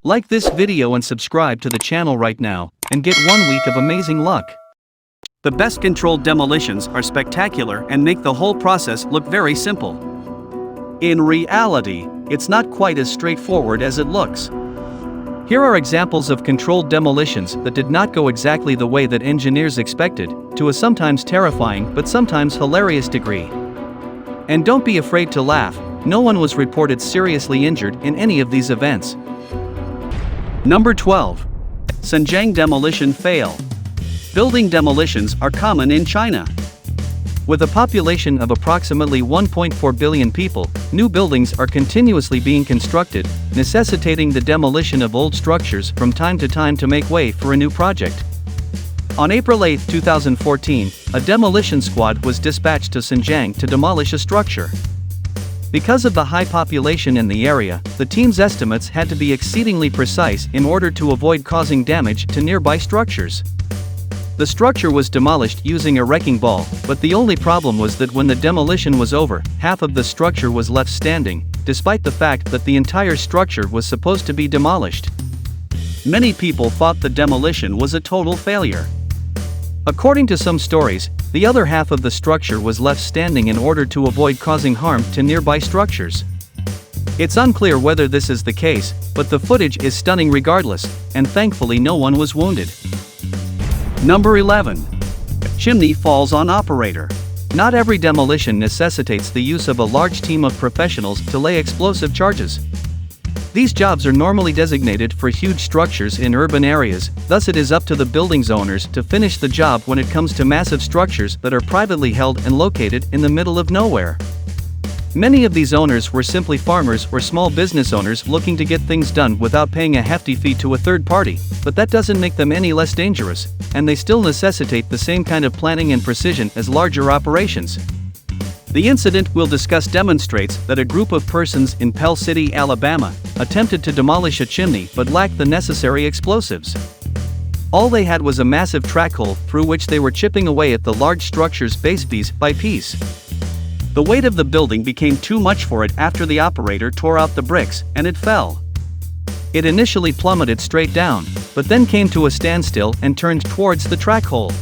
Like this video and subscribe to the channel right now, and get 1 week of amazing luck. The best controlled demolitions are spectacular and make the whole process look very simple. In reality, it's not quite as straightforward as it looks. Here are examples of controlled demolitions that did not go exactly the way that engineers expected, to a sometimes terrifying but sometimes hilarious degree. And don't be afraid to laugh, no one was reported seriously injured in any of these events. Number 12. Xinjiang Demolition Fail. Building demolitions are common in China. With a population of approximately 1.4 billion people, new buildings are continuously being constructed, necessitating the demolition of old structures from time to time to make way for a new project. On April 8, 2014, a demolition squad was dispatched to Xinjiang to demolish a structure. Because of the high population in the area, the team's estimates had to be exceedingly precise in order to avoid causing damage to nearby structures. The structure was demolished using a wrecking ball, but the only problem was that when the demolition was over, half of the structure was left standing, despite the fact that the entire structure was supposed to be demolished. Many people thought the demolition was a total failure. According to some stories, the other half of the structure was left standing in order to avoid causing harm to nearby structures. It's unclear whether this is the case, but the footage is stunning regardless, and thankfully no one was wounded. Number 11. Chimney falls on operator. Not every demolition necessitates the use of a large team of professionals to lay explosive charges. These jobs are normally designated for huge structures in urban areas, thus it is up to the building's owners to finish the job when it comes to massive structures that are privately held and located in the middle of nowhere. Many of these owners were simply farmers or small business owners looking to get things done without paying a hefty fee to a third party, but that doesn't make them any less dangerous, and they still necessitate the same kind of planning and precision as larger operations. The incident we'll discuss demonstrates that a group of persons in Pell City, Alabama, attempted to demolish a chimney but lacked the necessary explosives. All they had was a massive track hole through which they were chipping away at the large structure's base piece by piece. The weight of the building became too much for it after the operator tore out the bricks, and it fell. It initially plummeted straight down, but then came to a standstill and turned towards the track hole.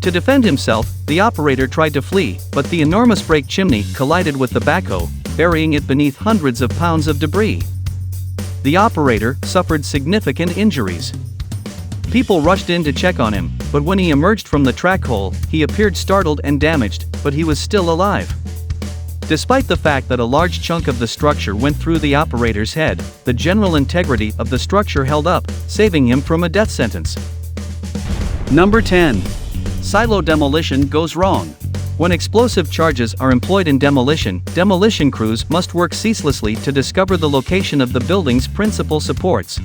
To defend himself, the operator tried to flee, but the enormous brake chimney collided with the backhoe, burying it beneath hundreds of pounds of debris. The operator suffered significant injuries. People rushed in to check on him, but when he emerged from the track hole, he appeared startled and damaged, but he was still alive. Despite the fact that a large chunk of the structure went through the operator's head, the general integrity of the structure held up, saving him from a death sentence. Number 10. Silo demolition goes wrong. When explosive charges are employed in demolition, demolition crews must work ceaselessly to discover the location of the building's principal supports.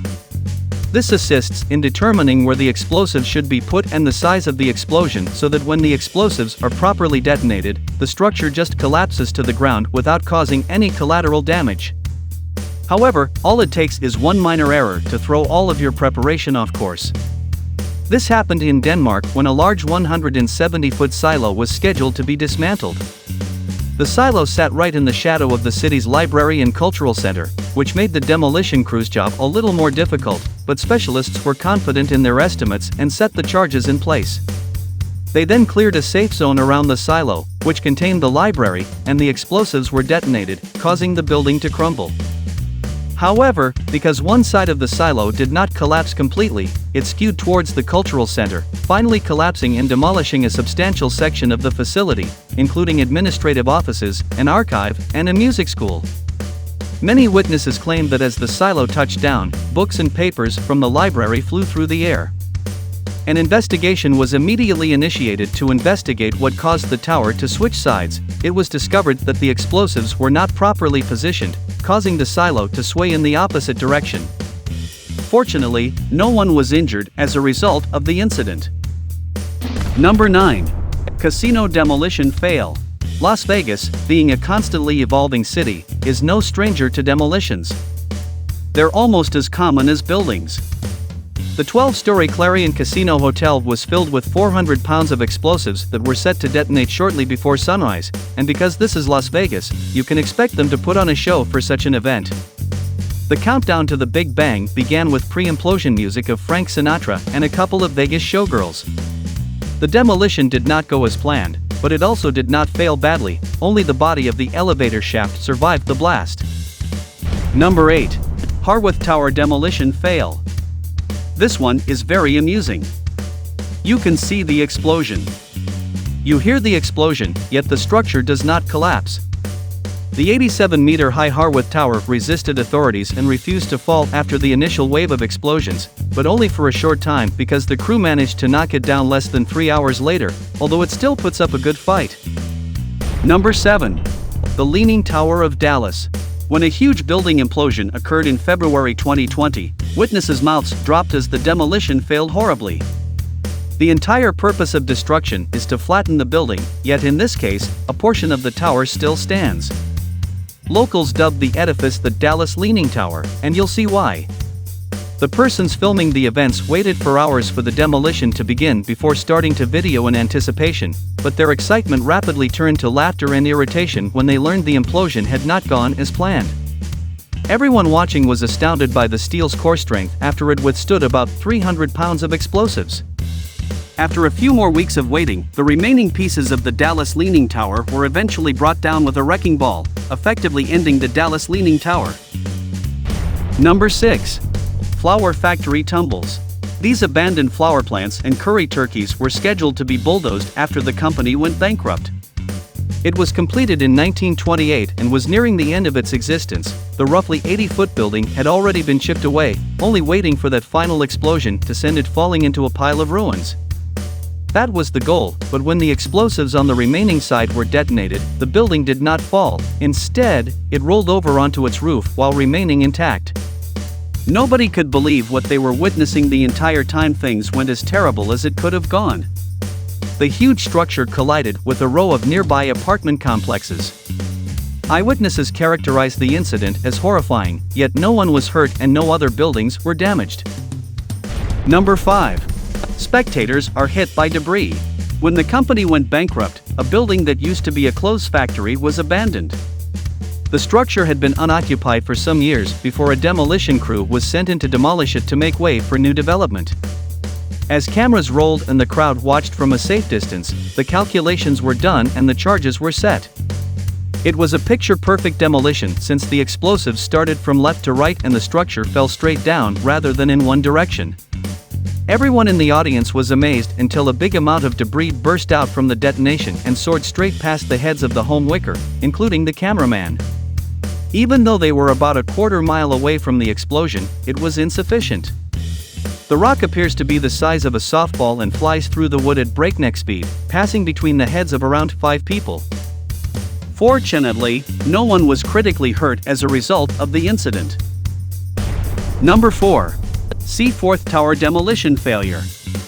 This assists in determining where the explosives should be put and the size of the explosion so that when the explosives are properly detonated, the structure just collapses to the ground without causing any collateral damage. However, all it takes is one minor error to throw all of your preparation off course. This happened in Denmark when a large 170-foot silo was scheduled to be dismantled. The silo sat right in the shadow of the city's library and cultural center, which made the demolition crew's job a little more difficult, but specialists were confident in their estimates and set the charges in place. They then cleared a safe zone around the silo, which contained the library, and the explosives were detonated, causing the building to crumble. However, because one side of the silo did not collapse completely, it skewed towards the cultural center, finally collapsing and demolishing a substantial section of the facility, including administrative offices, an archive, and a music school. Many witnesses claimed that as the silo touched down, books and papers from the library flew through the air. An investigation was immediately initiated to investigate what caused the tower to switch sides. It was discovered that the explosives were not properly positioned, causing the silo to sway in the opposite direction. Fortunately, no one was injured as a result of the incident. Number 9. Casino demolition fail. Las Vegas, being a constantly evolving city, is no stranger to demolitions. They're almost as common as buildings. The 12-story Clarion Casino Hotel was filled with 400 pounds of explosives that were set to detonate shortly before sunrise, and because this is Las Vegas, you can expect them to put on a show for such an event. The countdown to the Big Bang began with pre-implosion music of Frank Sinatra and a couple of Vegas showgirls. The demolition did not go as planned, but it also did not fail badly, only the body of the elevator shaft survived the blast. Number 8. Harwood Tower Demolition Fail. This one is very amusing. You can see the explosion. You hear the explosion, yet the structure does not collapse. The 87-meter-high Harwood Tower resisted authorities and refused to fall after the initial wave of explosions, but only for a short time because the crew managed to knock it down less than 3 hours later, although it still puts up a good fight. Number 7. The Leaning Tower of Dallas. When a huge building implosion occurred in February 2020, witnesses' mouths dropped as the demolition failed horribly. The entire purpose of destruction is to flatten the building, yet in this case, a portion of the tower still stands. Locals dubbed the edifice the Dallas Leaning Tower, and you'll see why. The persons filming the events waited for hours for the demolition to begin before starting to video in anticipation, but their excitement rapidly turned to laughter and irritation when they learned the implosion had not gone as planned. Everyone watching was astounded by the steel's core strength after it withstood about 300 pounds of explosives. After a few more weeks of waiting, the remaining pieces of the Dallas Leaning Tower were eventually brought down with a wrecking ball, effectively ending the Dallas Leaning Tower. Number 6. Flower Factory Tumbles. These abandoned flower plants and curry turkeys were scheduled to be bulldozed after the company went bankrupt. It was completed in 1928 and was nearing the end of its existence. The roughly 80-foot building had already been chipped away, only waiting for that final explosion to send it falling into a pile of ruins. That was the goal, but when the explosives on the remaining side were detonated, the building did not fall. Instead, it rolled over onto its roof while remaining intact. Nobody could believe what they were witnessing the entire time. Things went as terrible as it could have gone. The huge structure collided with a row of nearby apartment complexes. Eyewitnesses characterized the incident as horrifying, yet no one was hurt and no other buildings were damaged. Number 5. Spectators are hit by debris. When the company went bankrupt, a building that used to be a clothes factory was abandoned. The structure had been unoccupied for some years before a demolition crew was sent in to demolish it to make way for new development. As cameras rolled and the crowd watched from a safe distance, the calculations were done and the charges were set. It was a picture-perfect demolition since the explosives started from left to right and the structure fell straight down rather than in one direction. Everyone in the audience was amazed until a big amount of debris burst out from the detonation and soared straight past the heads of the home wicker, including the cameraman. Even though they were about a quarter mile away from the explosion, it was insufficient. The rock appears to be the size of a softball and flies through the wood at breakneck speed, passing between the heads of around 5 people. Fortunately, no one was critically hurt as a result of the incident. Number 4. Seaforth Tower Demolition Failure.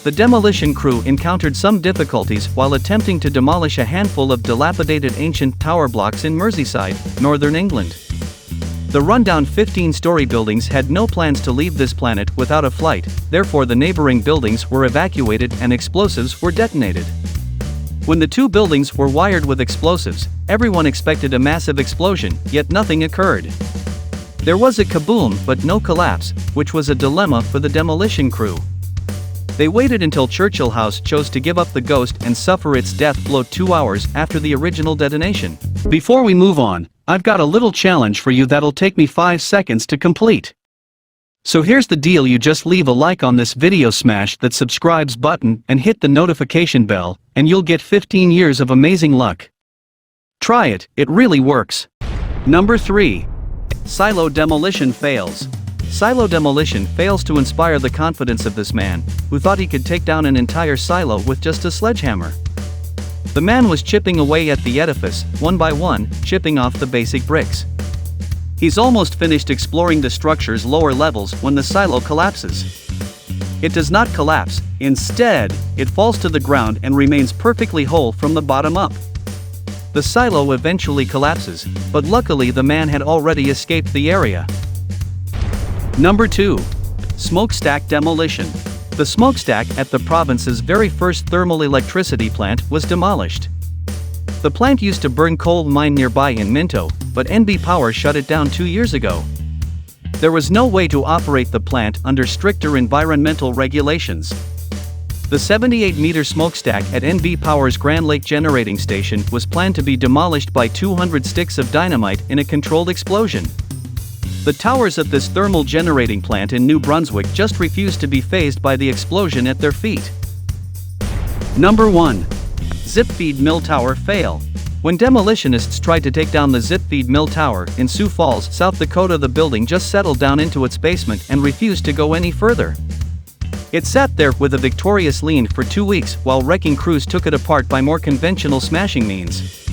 The demolition crew encountered some difficulties while attempting to demolish a handful of dilapidated ancient tower blocks in Merseyside, northern England. The rundown 15-story buildings had no plans to leave this planet without a flight, therefore the neighboring buildings were evacuated and explosives were detonated. When the 2 buildings were wired with explosives, everyone expected a massive explosion, yet nothing occurred. There was a kaboom but no collapse, which was a dilemma for the demolition crew. They waited until Churchill House chose to give up the ghost and suffer its death blow 2 hours after the original detonation. Before we move on, I've got a little challenge for you that'll take me 5 seconds to complete. So here's the deal: you just leave a like on this video, smash that subscribes button and hit the notification bell, and you'll get 15 years of amazing luck. Try it, it really works. Number 3. Silo Demolition Fails. Silo demolition fails to inspire the confidence of this man, who thought he could take down an entire silo with just a sledgehammer. The man was chipping away at the edifice, one by one, chipping off the basic bricks. He's almost finished exploring the structure's lower levels when the silo collapses. It does not collapse, instead, it falls to the ground and remains perfectly whole from the bottom up. The silo eventually collapses, but luckily the man had already escaped the area. Number 2. Smokestack Demolition. The smokestack at the province's very first thermal electricity plant was demolished. The plant used to burn coal mine nearby in Minto, but NB Power shut it down 2 years ago. There was no way to operate the plant under stricter environmental regulations. The 78-meter smokestack at NB Power's Grand Lake Generating Station was planned to be demolished by 200 sticks of dynamite in a controlled explosion. The towers of this thermal generating plant in New Brunswick just refused to be fazed by the explosion at their feet. Number 1. Zip Feed Mill Tower Fail. When demolitionists tried to take down the Zip Feed Mill Tower in Sioux Falls, South Dakota, the building just settled down into its basement and refused to go any further. It sat there with a victorious lean for 2 weeks while wrecking crews took it apart by more conventional smashing means.